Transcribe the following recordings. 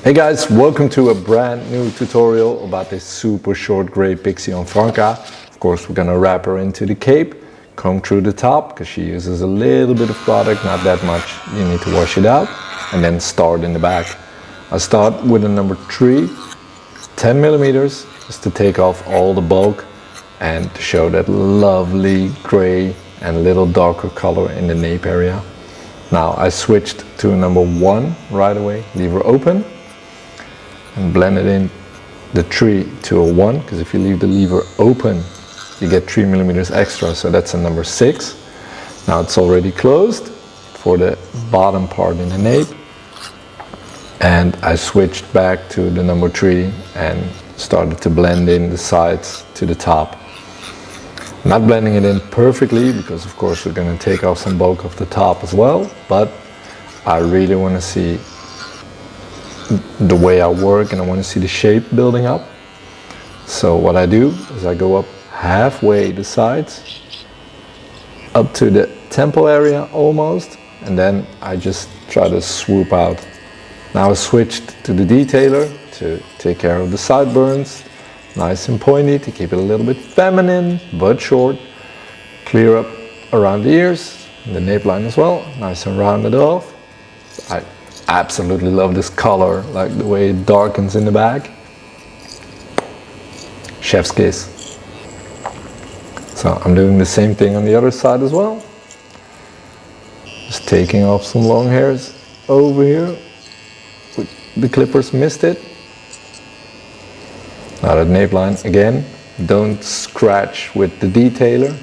Hey guys, welcome to a brand new tutorial about this super short Grey Pixie on Franca. Of course, we're gonna wrap her into the cape, comb through the top because she uses a little bit of product, not that much. You need to wash it out and then start in the back. I start with a number 3, 10 millimeters, just to take off all the bulk and to show that lovely gray and a little darker color in the nape area. Now I switched to a number 1 right away, leave her open. And blend it in the 3 to a 1, because if you leave the lever open you get 3 millimeters extra, so that's a number 6. Now it's already closed for the bottom part in the nape, and I switched back to the number 3 and started to blend in the sides to the top. I'm not blending it in perfectly because of course we're going to take off some bulk of the top as well, but I really want to see the way I work and I want to see the shape building up. So what I do is I go up halfway the sides up to the temple area almost, and then I just try to swoop out. Now I switched to the detailer to take care of the sideburns, nice and pointy, to keep it a little bit feminine but short. Clear up around the ears, the nape line as well, nice and rounded off. I absolutely love this color, like the way it darkens in the back. Chef's kiss. So I'm doing the same thing on the other side as well. Just taking off some long hairs over here. The clippers missed it. Now that nape line, again, don't scratch with the detailer.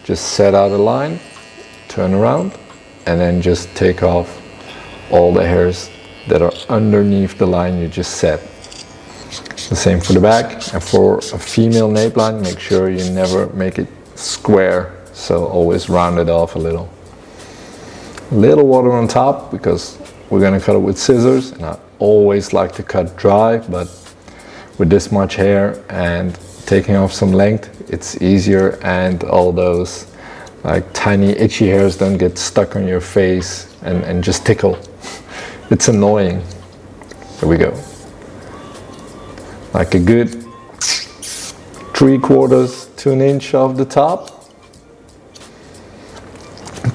Just set out a line, turn around, and then just take off all the hairs that are underneath the line you just set. The same for the back, and for a female nape line, make sure you never make it square, so always round it off a little. Little water on top because we're going to cut it with scissors, and I always like to cut dry, but with this much hair and taking off some length, it's easier, and all those like tiny itchy hairs don't get stuck on your face and just tickle. It's annoying. There we go. Like a good 3/4 to an inch off the top.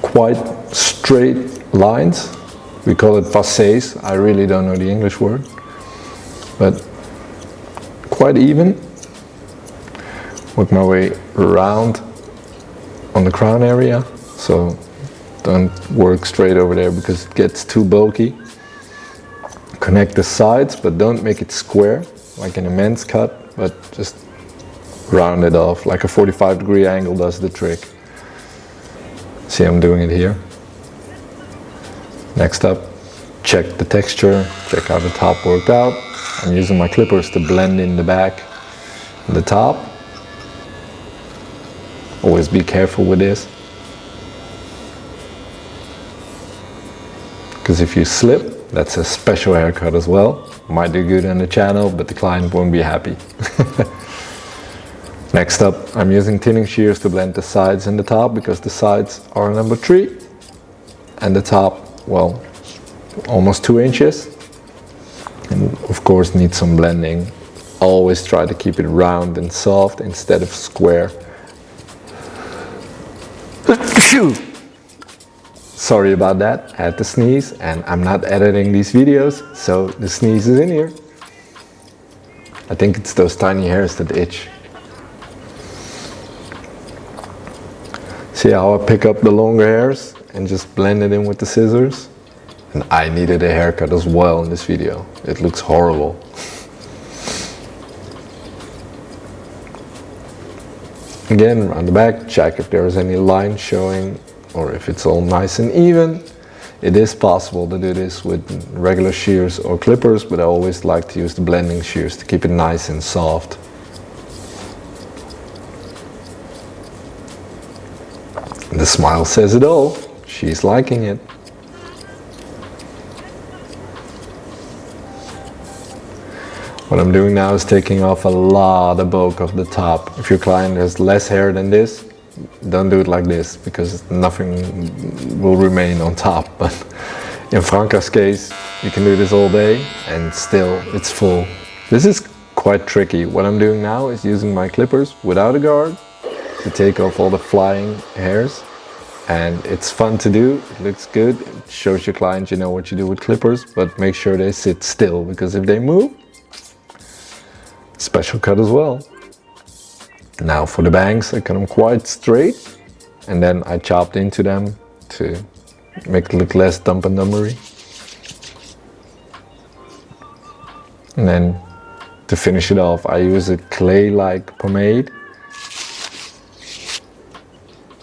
Quite straight lines. We call it passés. I really don't know the English word, but quite even. Work my way around on the crown area, so don't work straight over there because it gets too bulky. Connect the sides, but don't make it square like in a men's cut, but just round it off like a 45-degree angle does the trick. See, I'm doing it here. Next up, check the texture, check how the top worked out. I'm using my clippers to blend in the back and the top. Always be careful with this, because if you slip, that's a special haircut as well. Might do good on the channel, but the client won't be happy. Next up, I'm using thinning shears to blend the sides and the top, because the sides are number 3 and the top, well, almost 2 inches. And of course need some blending. Always try to keep it round and soft instead of square. Sorry about that, I had to sneeze, and I'm not editing these videos, so the sneeze is in here. I think it's those tiny hairs that itch. See how I pick up the longer hairs and just blend it in with the scissors? And I needed a haircut as well in this video. It looks horrible. Again, around the back, check if there is any line showing or if it's all nice and even. It is possible to do this with regular shears or clippers, but I always like to use the blending shears to keep it nice and soft. The smile says it all. She's liking it. What I'm doing now is taking off a lot of bulk of the top. If your client has less hair than this, don't do it like this, because nothing will remain on top. But In Franca's case, you can do this all day and still it's full. This is quite tricky. What I'm doing now is using my clippers without a guard to take off all the flying hairs. And it's fun to do, it looks good, it shows your client you know what you do with clippers, but make sure they sit still, because if they move, special cut as well. Now for the bangs, I cut them quite straight, and then I chopped into them to make it look less dump and dumbery. And then to finish it off, I use a clay-like pomade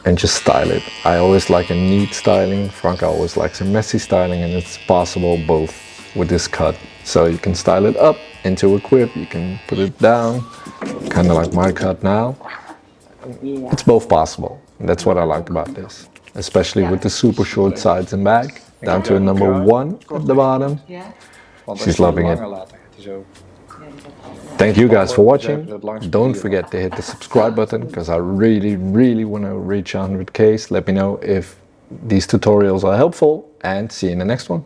and just style it. I always like a neat styling. Franca always likes a messy styling, and it's possible both with this cut. So you can style it up into a quip, you can put it down, kind of like my cut now. It's both possible. And that's what I like about this, especially with the super short sides and back, down to a number 1 at the bottom. She's loving it. Thank you guys for watching. Don't forget to hit the subscribe button, because I really want to reach 100Ks. Let me know if these tutorials are helpful, and see you in the next one.